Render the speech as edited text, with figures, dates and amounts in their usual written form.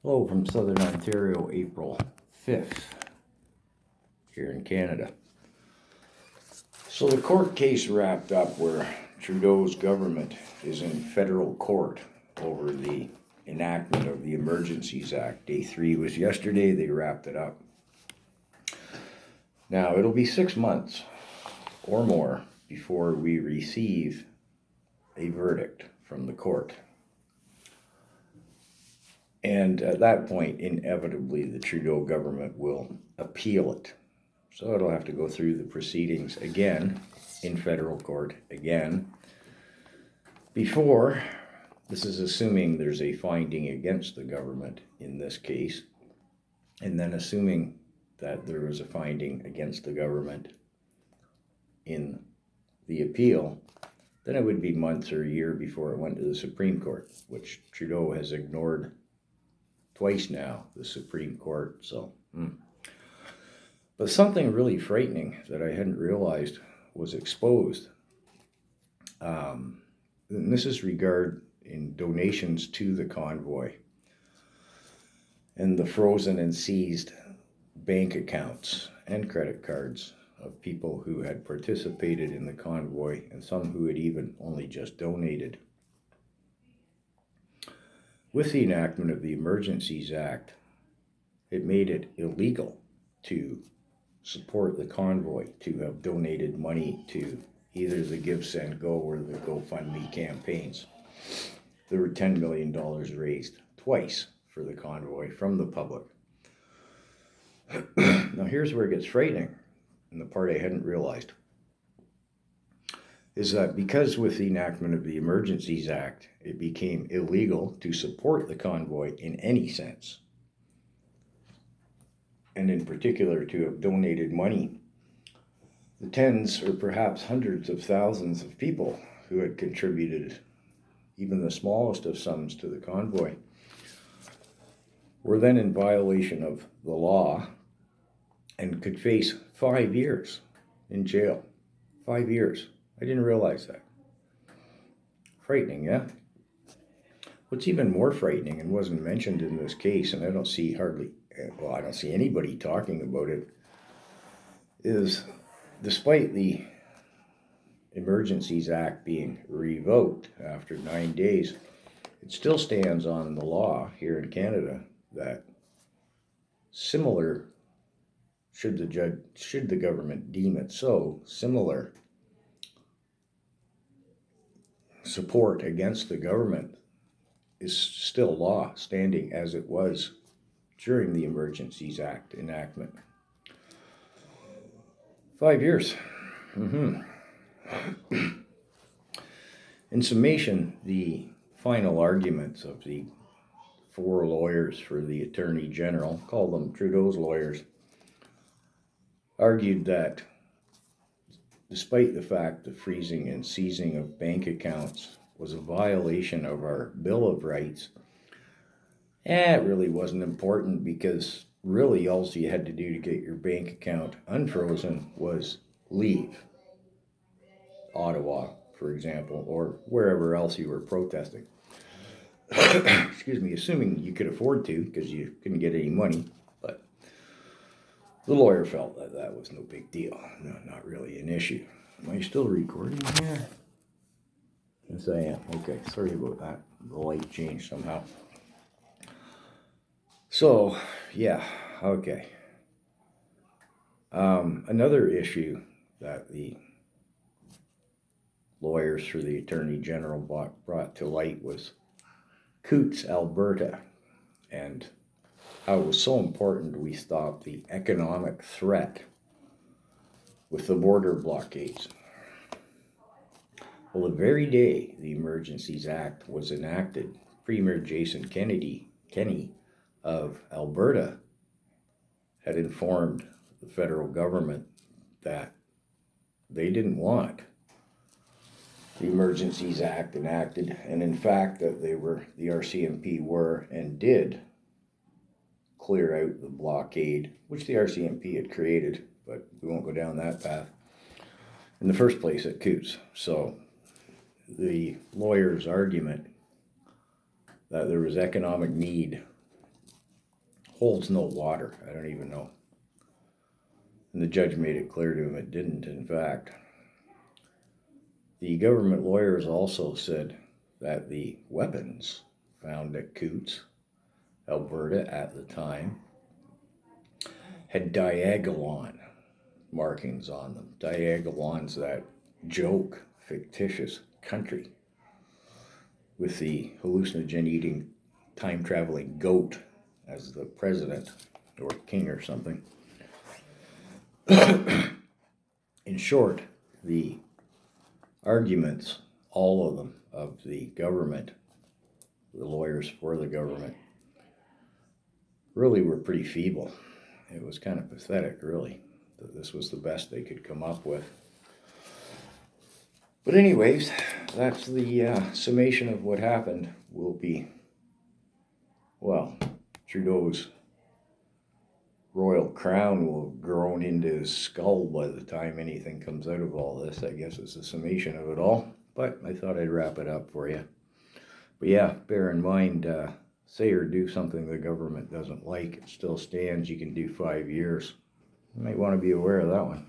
Hello from Southern Ontario, April 5th, here in Canada. So the court case wrapped up where Trudeau's government is in federal court over the enactment of the Emergencies Act. Day 3 was yesterday, they wrapped it up. Now it'll be 6 months or more before we receive a verdict from the court. And at that point, inevitably, the Trudeau government will appeal it. So it'll have to go through the proceedings again in federal court again before, this is assuming there's a finding against the government in this case, and then assuming that there was a finding against the government in the appeal, then it would be months or a year before it went to the Supreme Court, which Trudeau has ignored twice now, the Supreme Court. But something really frightening that I hadn't realized was exposed. And this is regard in donations to the convoy and the frozen and seized bank accounts and credit cards of people who had participated in the convoy and some who had even only just donated. With the enactment of the Emergencies Act, it made it illegal to support the convoy, to have donated money to either the Give, Send, Go or the GoFundMe campaigns. There were $10 million raised twice for the convoy from the public. Now here's where it gets frightening, and the part I hadn't realized, is that because with the enactment of the Emergencies Act, it became illegal to support the convoy in any sense, and in particular to have donated money, the tens or perhaps hundreds of thousands of people who had contributed even the smallest of sums to the convoy were then in violation of the law and could face 5 years in jail. 5 years. I didn't realize that. Frightening, yeah? What's even more frightening and wasn't mentioned in this case, and I don't see anybody talking about it, is despite the Emergencies Act being revoked after 9 days, it still stands on the law here in Canada that similar, should the government deem it so, similar support against the government is still law, standing as it was during the Emergencies Act enactment. 5 years. In summation, the final arguments of the 4 lawyers for the Attorney General, call them Trudeau's lawyers, argued that despite the fact the freezing and seizing of bank accounts was a violation of our Bill of Rights, it really wasn't important because really all you had to do to get your bank account unfrozen was leave Ottawa, for example, or wherever else you were protesting. Excuse me, assuming you could afford to because you couldn't get any money. But the lawyer felt that that was no big deal. No, not really an issue. Am I still recording here? Yes, I am. Okay, sorry about that. The light changed somehow. So, yeah, okay. Another issue that the lawyers for the Attorney General brought to light was Coutts, Alberta, and how it was so important we stop the economic threat with the border blockades. Well, the very day the Emergencies Act was enacted, Premier Jason Kenney of Alberta had informed the federal government that they didn't want the Emergencies Act enacted, and in fact that the RCMP were and did clear out the blockade, which the RCMP had created, but we won't go down that path, in the first place at Coutts. So the lawyer's argument that there was economic need holds no water. I don't even know. And the judge made it clear to him it didn't, in fact. The government lawyers also said that the weapons found at Coutts, Alberta at the time, had diagolon markings on them. Diagolon's that joke, fictitious country with the hallucinogen-eating, time-traveling goat as the president or king or something. In short, the arguments, all of them, of the government, the lawyers for the government, really were pretty feeble. It was kind of pathetic, really, that this was the best they could come up with. But anyways, that's the summation of what happened. Will be, well, Trudeau's royal crown will have grown into his skull by the time anything comes out of all this. I guess it's a summation of it all. But I thought I'd wrap it up for you. But yeah, bear in mind, say or do something the government doesn't like, it still stands. You can do 5 years. You might want to be aware of that one.